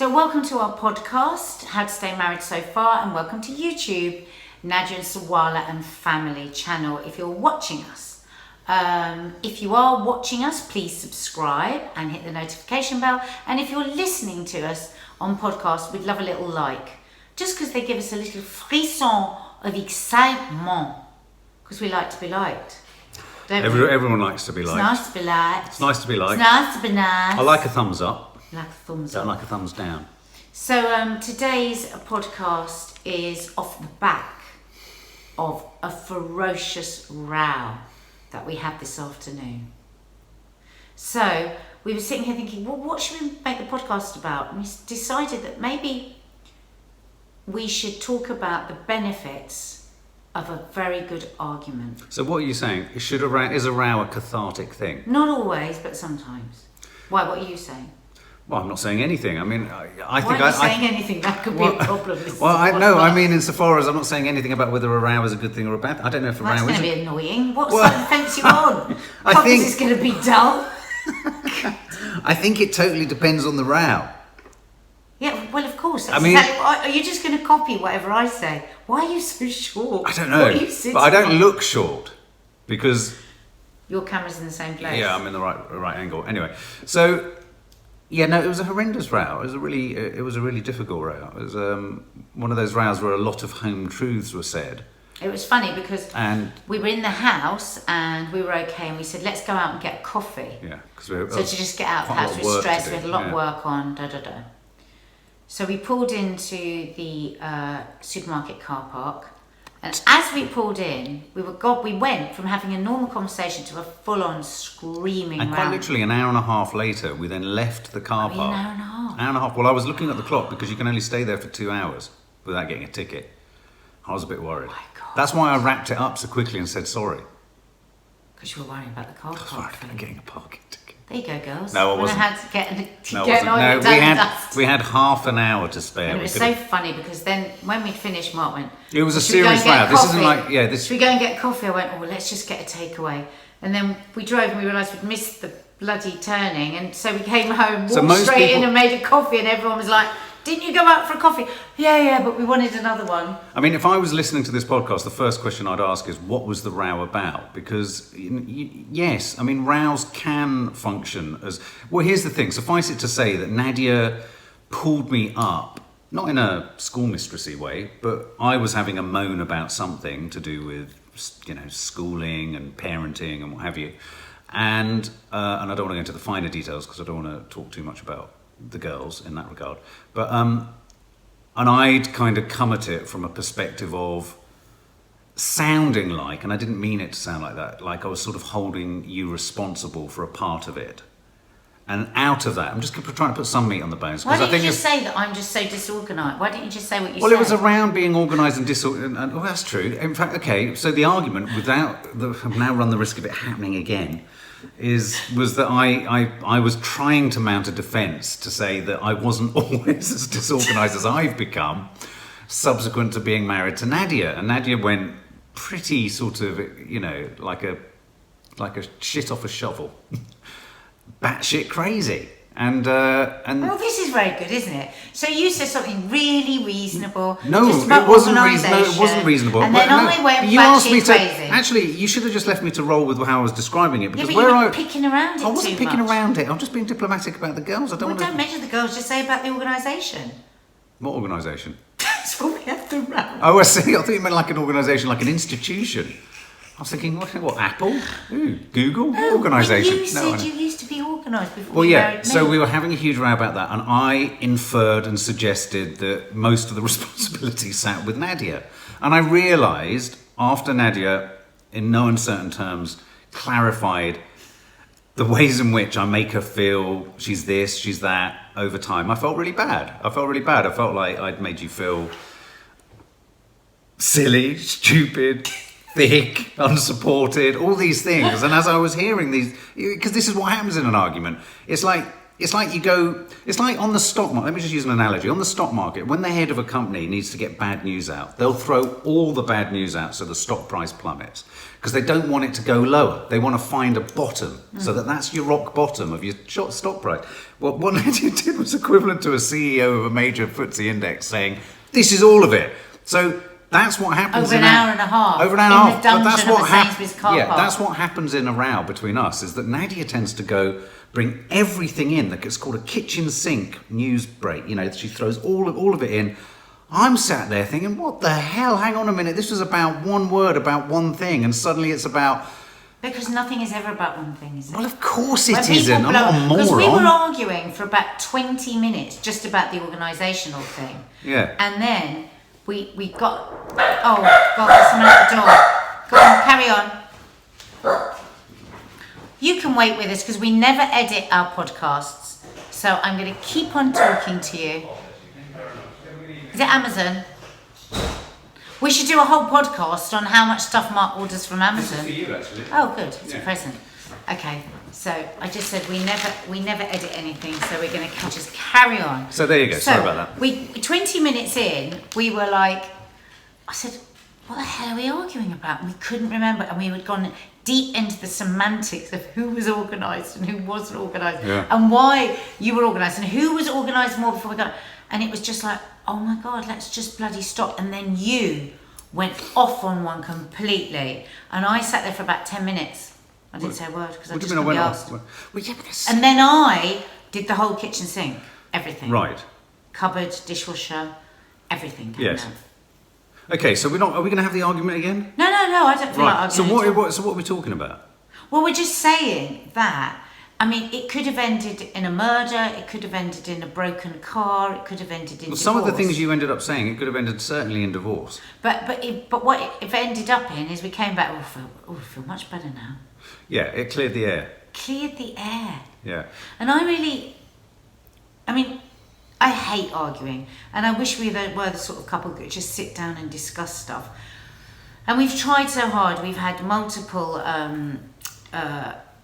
So welcome to our podcast, How to Stay Married So Far, and welcome to YouTube, Nadia and Sawalha and Family channel. If you're watching us, if you are watching us, please subscribe and hit the notification bell. And if you're listening to us on podcast, we'd love a little like, just because they give us a little frisson of excitement, because we like to be liked. Everyone likes to be liked. It's nice to be liked. It's nice to be liked. It's nice to be nice. I like a thumbs up. Like a thumbs Don't up. like a thumbs down. So today's podcast is off the back of a ferocious row that we had this afternoon. So we were sitting here thinking, well, what should we make the podcast about? And we decided that maybe we should talk about the benefits of a very good argument. So what are you saying? Is a row a cathartic thing? Not always, but sometimes. Why? What are you saying? Well, I'm not saying anything. I mean, I think Why are you saying anything? That could be a problem. I mean, insofar as I'm not saying anything about whether a row is a good thing or a bad thing. I don't know if a row is. That's going to be annoying. What side of the fence you on? I think it's going to be dull. I think it totally depends on the row. Yeah, well, of course. That's exactly are you just going to copy whatever I say? Why are you so short? I don't know. What are you sitting but I don't on? look short because your camera's in the same place. Yeah, I'm in the right angle. Anyway, so yeah, no, it was a horrendous row. It was a really difficult row. It was one of those rows where a lot of home truths were said. It was funny because we were in the house and we were okay, and we said, let's go out and get coffee. Yeah, so to just get out of the house, we were stressed, we had a lot of work on, So we pulled into the supermarket car park, and as we pulled in, we went from having a normal conversation to a full-on screaming row. And quite literally an hour and a half later, we then left the car park. An hour and a half? Hour and a half. Well, I was looking at the clock because you can only stay there for 2 hours without getting a ticket. I was a bit worried. Oh my God. That's why I wrapped it up so quickly and said sorry. Because you were worrying about the car park. I was worried about getting a parking ticket. There you go, girls. No, I wasn't. I had to get an we had half an hour to spare. And it was so funny because then when we finished, Mark went, it was a serious row. This isn't like, should we go and get coffee? I went, let's just get a takeaway. And then we drove and we realised we'd missed the bloody turning. And so we came home, walked straight in and made a coffee, and everyone was like, didn't you go out for a coffee? Yeah, but we wanted another one. I mean, if I was listening to this podcast, the first question I'd ask is, what was the row about? Because, yes, I mean, rows can function as... Well, here's the thing. Suffice it to say that Nadia pulled me up, not in a schoolmistressy way, but I was having a moan about something to do with, schooling and parenting and what have you. And I don't want to go into the finer details because I don't want to talk too much about the girls in that regard, but and I'd kind of come at it from a perspective of sounding like, and I didn't mean it to sound like that, like I was sort of holding you responsible for a part of it, and out of that I'm just trying to put some meat on the bones. Why didn't you just say that I'm just so disorganised? Why didn't you just say what you said? Well, it was around being organised and disorganised, and well, that's true. In fact, okay, so the argument, I've now run the risk of it happening again, was that I was trying to mount a defence to say that I wasn't always as disorganised as I've become subsequent to being married to Nadia. And Nadia went pretty sort of, like a shit off a shovel. Batshit crazy. And well, this is very good, isn't it? So you said something really reasonable. No, just about it wasn't reasonable. And then I went batshit crazy. Actually, you should have just left me to roll with how I was describing it. Because but you were picking around it. I wasn't picking around it. I'm just being diplomatic about the girls. Don't mention the girls. Just say about the organisation. What organisation? That's what we have to run. Oh, I see. I thought you meant like an organisation, like an institution. I was thinking, what Apple? Ooh, Google? What organisation? You said you used to be organised before. Well, yeah. So we were having a huge row about that, and I inferred and suggested that most of the responsibility sat with Nadia. And I realised after Nadia, in no uncertain terms, clarified the ways in which I make her feel she's this, she's that over time, I felt really bad. I felt like I'd made you feel silly, stupid, thick, unsupported, all these things. And as I was hearing these, because this is what happens in an argument, it's like on the stock market. Let me just use an analogy. On the stock market, when the head of a company needs to get bad news out, they'll throw all the bad news out so the stock price plummets. because they don't want it to go lower. They want to find a bottom, so that's your rock bottom of your stock price. Well, what Nadia did was equivalent to a CEO of a major FTSE index saying, "This is all of it." So that's what happens over an hour and a half. Over an hour and a half. In the But that's dungeon what of a Sainsbury's car yeah, park. that's what happens in a row between us. Is that Nadia tends to go bring everything in. That gets called a kitchen sink news break. You know, she throws all of it in. I'm sat there thinking, what the hell? Hang on a minute. This was about one word, about one thing, and suddenly it's about. Because nothing is ever about one thing, is it? Well, of course it When people isn't. I'm not a moron. Because we were arguing for about 20 minutes just about the organisational thing. Yeah. And then we got... Oh, God, there's someone at the door. Go on, carry on. You can wait with us because we never edit our podcasts. So I'm going to keep on talking to you. Is it Amazon? We should do a whole podcast on how much stuff Mark orders from Amazon. This is for you, actually. Oh, good. It's a present. Okay, so I just said we never edit anything, so we're going to just carry on. So there you go. Sorry about that. 20 minutes in, we were like, I said, what the hell are we arguing about? And we couldn't remember, and we had gone deep into the semantics of who was organised and who wasn't organised, and why you were organised and who was organised more before we got. And it was just like, oh my God, let's just bloody stop. And then you went off on one completely, and I sat there for about 10 minutes. I didn't say a word because I just couldn't be asked. Well, yeah, but And then I did the whole kitchen sink, everything. Right. Cupboard, dishwasher, everything. Came Yes. out. Okay, so are we going to have the argument again? No, I don't feel like Right. So arguing. what are we talking about? Well, we're just saying that. I mean, it could have ended in a murder. It could have ended in a broken car. It could have ended in divorce. Some of the things you ended up saying, it could have ended certainly in divorce. But what it ended up in is we came back. I feel much better now. Yeah, it cleared the air. Cleared the air. Yeah. And I hate arguing, and I wish we were the sort of couple that could just sit down and discuss stuff. And we've tried so hard. We've had multiple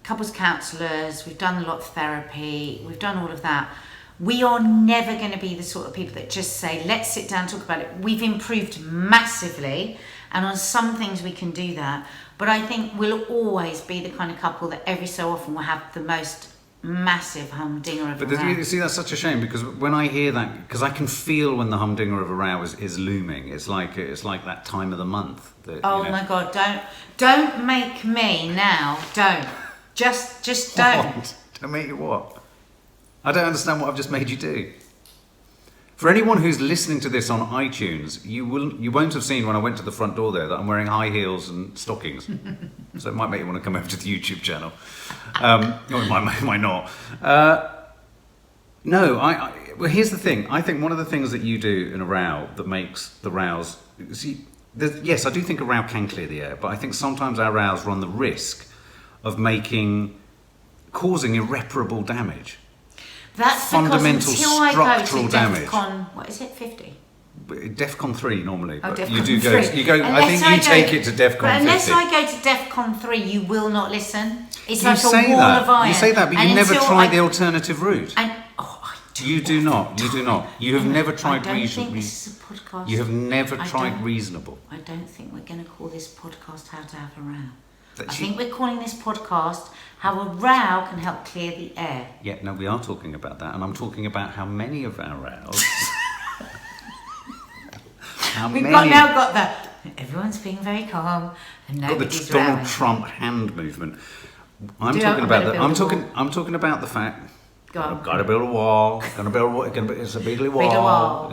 couples counsellors. We've done a lot of therapy. We've done all of that. We are never going to be the sort of people that just say, let's sit down and talk about it. We've improved massively, and on some things we can do that. But I think we'll always be the kind of couple that every so often will have the most massive humdinger of a row. You see, that's such a shame, because when I hear that, because I can feel when the humdinger of a row is looming. It's like that time of the month. That, my God! Don't make me now. Don't. Just don't. What? Don't make you what? I don't understand what I've just made you do. For anyone who's listening to this on iTunes, you won't have seen when I went to the front door there that I'm wearing high heels and stockings. So it might make you want to come over to the YouTube channel. Or it might not. No, well, here's the thing. I think one of the things that you do in a row that makes the rows... See, yes, I do think a row can clear the air, but I think sometimes our rows run the risk of causing irreparable damage. That's fundamental because until structural I go to damage. DEFCON, what is it, 50? DEFCON 3 normally, but DEFCON you do 3. go. I think you take it to DEFCON 50. But unless I go to DEFCON 3, you will not listen. It's You like say a wall that. of iron. You say that, but And you never until tried I- the alternative route. I You do not. You do not. You have never tried I don't reasonable. think this is a podcast. You have never I tried don't- reasonable. I don't think we're going to call this podcast How to Have a Row. That I you- think we're calling this podcast How a Row Can Help Clear the Air. Yeah, no, we are talking about that, and I'm talking about how many of our rows. We've now got the everyone's being very calm and got the nobody's Donald rowing. Trump hand movement. I'm Do talking I'm about gonna the. build I'm a wall. I'm talking about the fact. Go on. I've got to build a wall. It's a bigly wall. Bigger wall.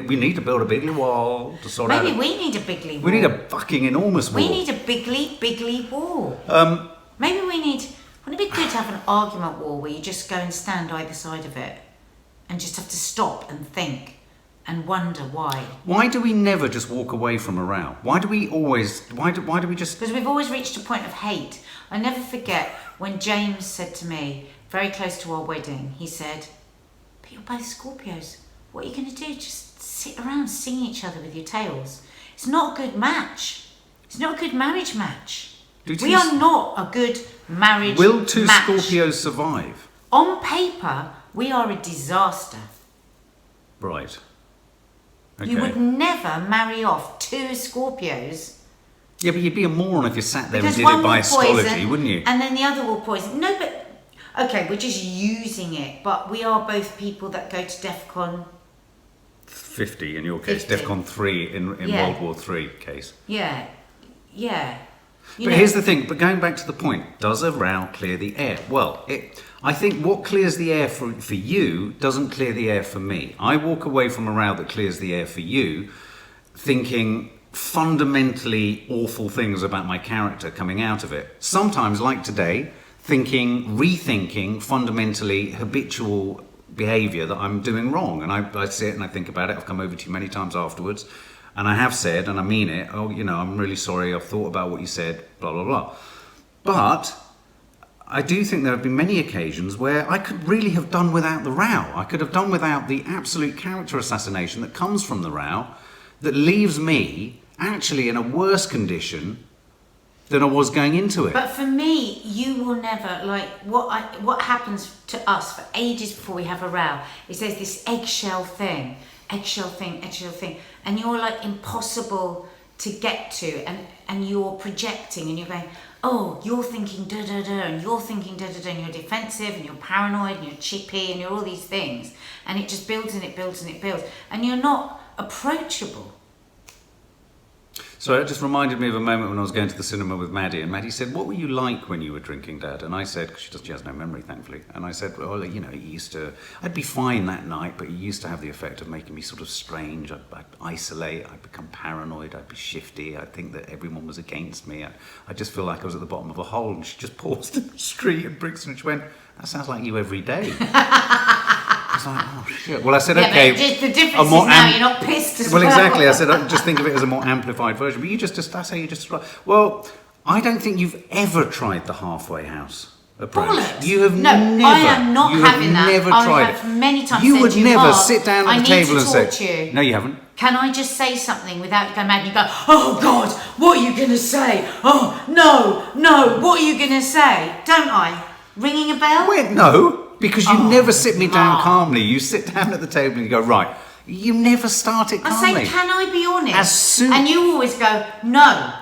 We need to build a bigly wall to sort out. Maybe we need a bigly wall. We need a fucking enormous wall. We need a bigly wall. Maybe we need... Wouldn't it be good to have an argument wall where you just go and stand either side of it and just have to stop and think and wonder why? Why do we never just walk away from a row? Why do we always... Why do we just... Because we've always reached a point of hate. I never forget when James said to me, very close to our wedding, he said, but you're both Scorpios. What are you going to do? Just sit around singing each other with your tails. It's not a good match. It's not a good marriage match. We are not a good marriage Will two match. Scorpios survive? On paper, we are a disaster. Right. Okay. You would never marry off two Scorpios Yeah, but you'd be a moron if you sat there Because and did one it by will poison, astrology, wouldn't you? and then the other will poison. No, but okay, we're just using it. But we are both people that go to DEFCON 50 in your case, 50. DEFCON 3 in Yeah. World War 3 case. Yeah. But here's the thing, but going back to the point, does a row clear the air? Well, I think what clears the air for you doesn't clear the air for me. I walk away from a row that clears the air for you thinking fundamentally awful things about my character coming out of it. Sometimes, like today, rethinking fundamentally habitual behaviour that I'm doing wrong. And I sit and I think about it. I've come over to you many times afterwards. And I have said, and I mean it, I'm really sorry, I've thought about what you said, blah, blah, blah. But I do think there have been many occasions where I could really have done without the row. I could have done without the absolute character assassination that comes from the row that leaves me actually in a worse condition than I was going into it. But for me, you will never, like, what happens to us for ages before we have a row is there's this eggshell thing, and you're like impossible to get to, and you're projecting and you're going, oh, you're thinking da-da-da, and you're thinking da-da-da, and you're defensive, and you're paranoid, and you're chippy, and you're all these things, and it just builds and it builds and it builds, and you're not approachable. So it just reminded me of a moment when I was going to the cinema with Maddie, and Maddie said, what were you like when you were drinking, Dad? And I said, because she has no memory, thankfully, and I said, well, I'd be fine that night, but it used to have the effect of making me sort of strange. I'd isolate, I'd become paranoid, I'd be shifty, I'd think that everyone was against me, I just feel like I was at the bottom of a hole. And she just paused in the street in Brixton and she went, that sounds like you every day. I was like, oh shit. Well, I said, okay. But the difference is now you're not pissed as well. Well, exactly. I said, just think of it as a more amplified version. But that's how you just describe. Well, I don't think you've ever tried the halfway house approach. Bollocks. You have no, never. I am not having that. Never I tried have it. many times You said would to never Mark, sit down at the table and say, no, you haven't. Can I just say something without going mad? And you go, oh God, what are you going to say? Oh, no, what are you going to say? Don't I? Ringing a bell? Wait, no. Because you never sit me down calmly. You sit down at the table and you go, right. You never start it calmly. I say, can I be honest? As soon... And you always go, no.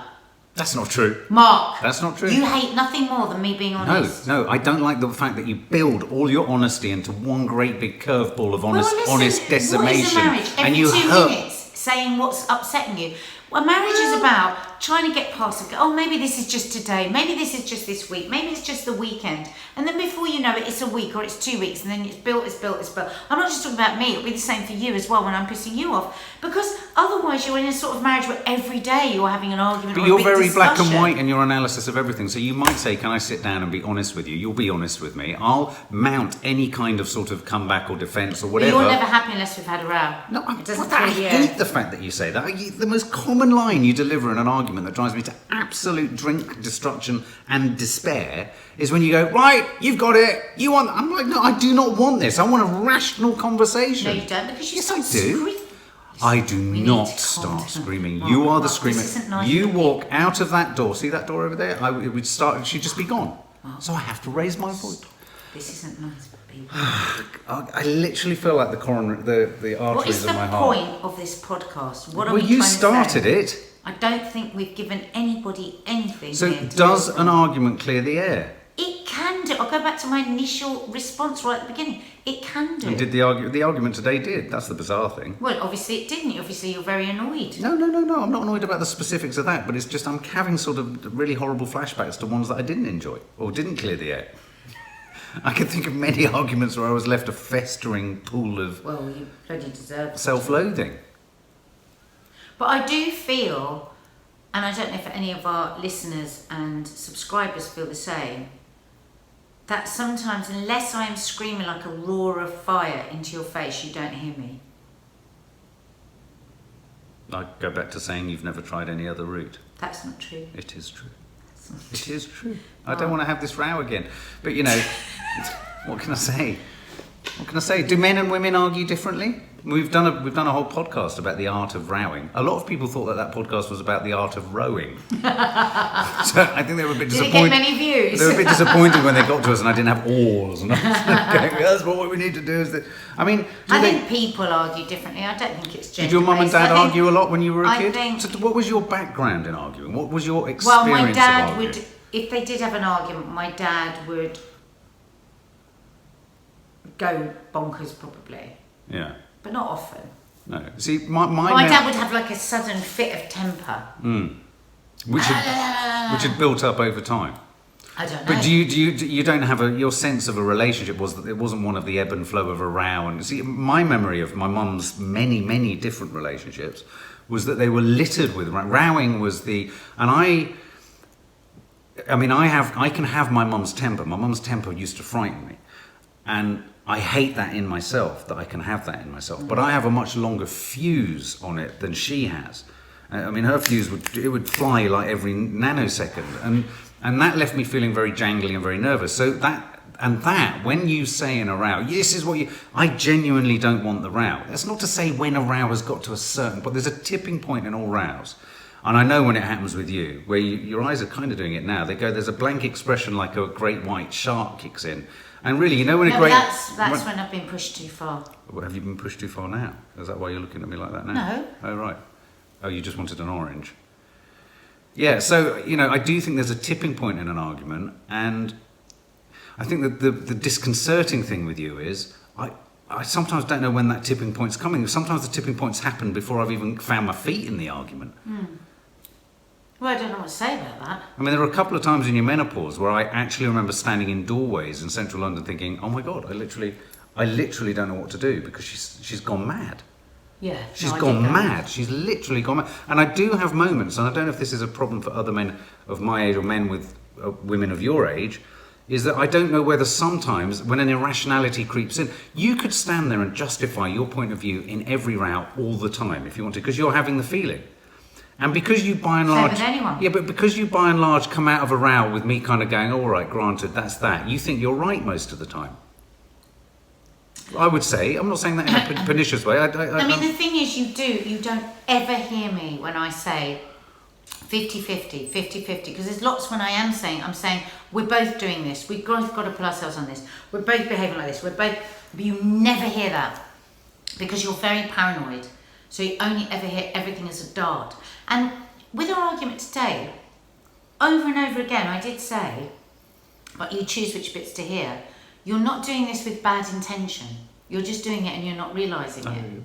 That's not true. Mark. That's not true. You hate nothing more than me being honest. No, I don't like the fact that you build all your honesty into one great big curveball of honest decimation. What is a marriage? Every and you 2 hurt. minutes saying what's upsetting you. Well, marriage is about trying to get past it. Oh, maybe this is just today. Maybe this is just this week. Maybe it's just the weekend. And then before you know it, it's a week or it's 2 weeks. And then it's built. I'm not just talking about me. It'll be the same for you as well when I'm pissing you off. Because otherwise you're in a sort of marriage where every day you're having an argument or a big discussion. But you're very black and white in your analysis of everything. So you might say, can I sit down and be honest with you? You'll be honest with me. I'll mount any kind of sort of comeback or defence or whatever. But you're never happy unless we've had a row. No, I hate the fact that you say that. The most common line you deliver in an argument that drives me to absolute drink destruction and despair is when you go, right, you've got it, you want... I'm like, no, I do not want this. I want a rational conversation. No, you don't, because you yes, start I do. screaming. I do not start screaming. Mark, you are the screamer. Nice you walk out of that door. See that door over there? It would start. She'd just be gone. Mark. So I have to raise my voice. This isn't nice for people. I literally feel like the arteries of my heart. What is the point of this podcast? What are we trying to say? Well, you started it. I don't think we've given anybody anything. So does an argument clear the air? It can do. I'll go back to my initial response right at the beginning. It can do. And did the argument today did? That's the bizarre thing. Well, obviously it didn't. Obviously you're very annoyed. No. I'm not annoyed about the specifics of that, but it's just I'm having sort of really horrible flashbacks to ones that I didn't enjoy or didn't clear the air. I can think of many arguments where I was left a festering pool of well, you bloody deserve self-loathing. But I do feel, and I don't know if any of our listeners and subscribers feel the same, that sometimes unless I am screaming like a roar of fire into your face, you don't hear me. I go back to saying you've never tried any other route. That's not true. It is true. It is true. I don't want to have this row again. But, you know, what can I say? What can I say? Do men and women argue differently? We've done a whole podcast about the art of rowing. A lot of people thought that podcast was about the art of rowing. So I think they were a bit disappointed. Did it get many views? They were a bit disappointed when they got to us and I didn't have oars. And I was going, that's what we need to do. Is that? I mean, I think people argue differently. I don't think it's gender. Did your mum and dad argue a lot when you were a kid? So what was your background in arguing? What was your experience? Well, my dad of arguing? would, if they did have an argument, my dad would go bonkers probably. Yeah. But not often. No. See, my dad would have like a sudden fit of temper. Which had built up over time. I don't know. But you don't have your sense of a relationship was that it wasn't one of the ebb and flow of a row. And see, my memory of my mum's many different relationships was that they were littered with rowing was the, and I can have my mum's temper. My mum's temper used to frighten me. And I hate that in myself, that I can have that in myself. But I have a much longer fuse on it than she has. I mean, her fuse would fly like every nanosecond. And that left me feeling very jangly and very nervous. So that, when you say in a row, this is what I genuinely don't want the row. That's not to say when a row has got to a certain point. There's a tipping point in all rows. And I know when it happens with you, where your eyes are kind of doing it now. They go, there's a blank expression like a great white shark kicks in. And really, when that's when I've been pushed too far. Well, have you been pushed too far now? Is that why you're looking at me like that now? No. Oh, right. Oh, you just wanted an orange. Yeah, so, I do think there's a tipping point in an argument. And I think that the disconcerting thing with you is I sometimes don't know when that tipping point's coming. Sometimes the tipping points happen before I've even found my feet in the argument. Well, I don't know what to say about that. I mean, there were a couple of times in your menopause where I actually remember standing in doorways in central London thinking, oh my God, I literally don't know what to do because she's gone mad. Yeah. She's gone mad. She's literally gone mad. And I do have moments, and I don't know if this is a problem for other men of my age or men with women of your age, is that I don't know whether sometimes when an irrationality creeps in, you could stand there and justify your point of view in every row all the time if you want to, because you're having the feeling. And because you by and large, but because you by and large come out of a row with me kind of going, all right, granted, that's that. You think you're right most of the time. I would say, I'm not saying that in a pernicious way. I mean, the thing is, you don't ever hear me when I say 50-50, 50-50, because there's lots when I'm saying, we're both doing this. We've both got to put ourselves on this. We're both behaving like this. But you never hear that because you're very paranoid. So you only ever hear everything as a dart. And with our argument today, over and over again, I did say, but you choose which bits to hear. You're not doing this with bad intention. You're just doing it and you're not realising it.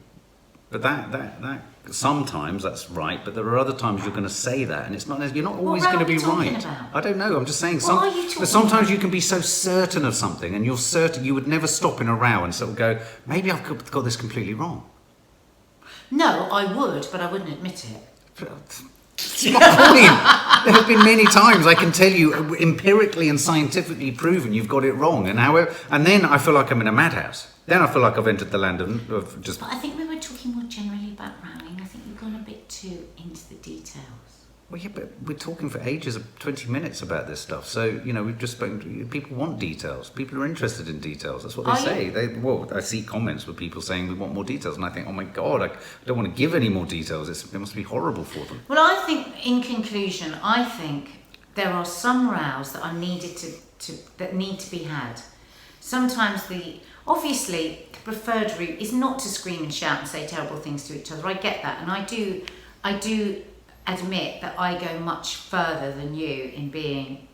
But that sometimes that's right, but there are other times you're going to say that, and it's not. You're not always going to be right. About? I don't know. I'm just saying. What are you talking sometimes about? you can be so certain of something, and you're certain you would never stop in a row and sort of go, maybe I've got this completely wrong. No, I would, but I wouldn't admit it. It's my point. There have been many times I can tell you empirically and scientifically proven you've got it wrong, and then I feel like I'm in a madhouse. Then I feel like I've entered the land of just. But I think we were talking more generally about rowing. I think you've gone a bit too into the details. Well, yeah, but we're talking for ages of 20 minutes about this stuff. So, we've just spoken. People want details. People are interested in details. That's what they say. I see comments with people saying we want more details, and I think, oh my God, I don't want to give any more details. It must be horrible for them. Well, I think, in conclusion, there are some rows that are needed that need to be had. Sometimes obviously the preferred route is not to scream and shout and say terrible things to each other. I get that, and I do admit that I go much further than you in being,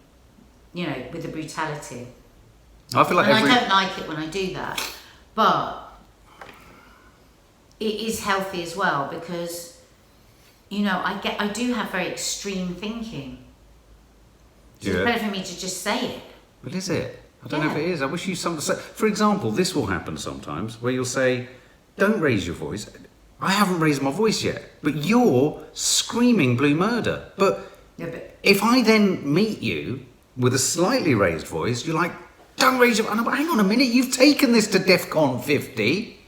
with the brutality. I feel like I don't like it when I do that, but it is healthy as well because, I do have very extreme thinking. So it's better for me to just say it. But is it? I don't know if it is. I wish you something to say. For example, this will happen sometimes where you'll say, don't raise your voice. I haven't raised my voice yet, but you're screaming blue murder. But if I then meet you with a slightly raised voice, you're like, don't raise your voice. Hang on a minute, you've taken this to DEFCON 50.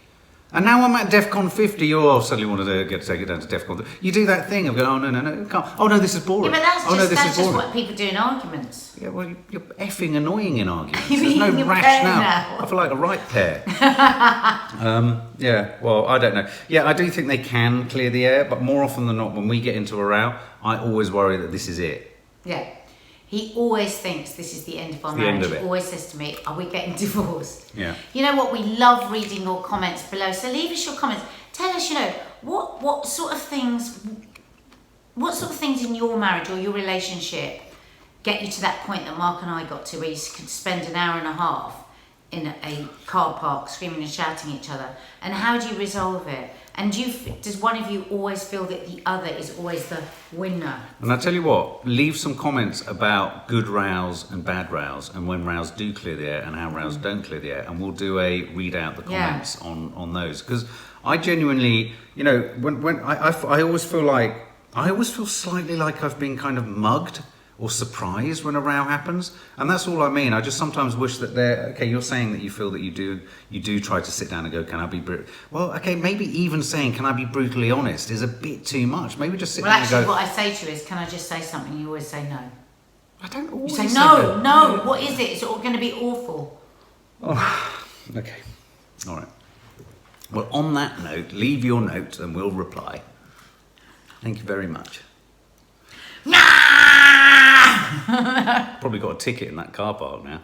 And now I'm at DEFCON 50. You suddenly want to take it down to DEFCON. You do that thing of going, oh no, can't. Oh no, this is boring. Yeah, but that's oh no, just, this that's is just boring. what people do in arguments. Yeah, well, you're effing annoying in arguments. You're There's no being a rationale. pair now. I feel like a right pair. Yeah, well, I don't know. Yeah, I do think they can clear the air, but more often than not, when we get into a row, I always worry that this is it. Yeah. He always thinks this is the end of our the end marriage. of He it. always says to me, are we getting divorced? Yeah. You know what? We love reading your comments below. So leave us your comments. Tell us, what sort of things in your marriage or your relationship get you to that point that Mark and I got to, where you could spend an hour and a half in a car park screaming and shouting at each other? And how do you resolve it? And does one of you always feel that the other is always the winner? And I tell you what, leave some comments about good rows and bad rows, and when rows do clear the air and how rows don't clear the air, and we'll do a read out the comments on those. Because I genuinely, when I always feel slightly like I've been kind of mugged or surprised when a row happens, and that's all I mean. I just sometimes wish that you're saying that you feel that you do try to sit down and go, can I be well, okay, maybe even saying can I be brutally honest is a bit too much. Maybe just sit down and go, what I say to you is, can I just say something? You always say no. I don't always You say no, what is it? It's all going to be awful. Oh, okay, all right. Well, on that note, leave your note and we'll reply. Thank you very much. Probably got a ticket in that car park now.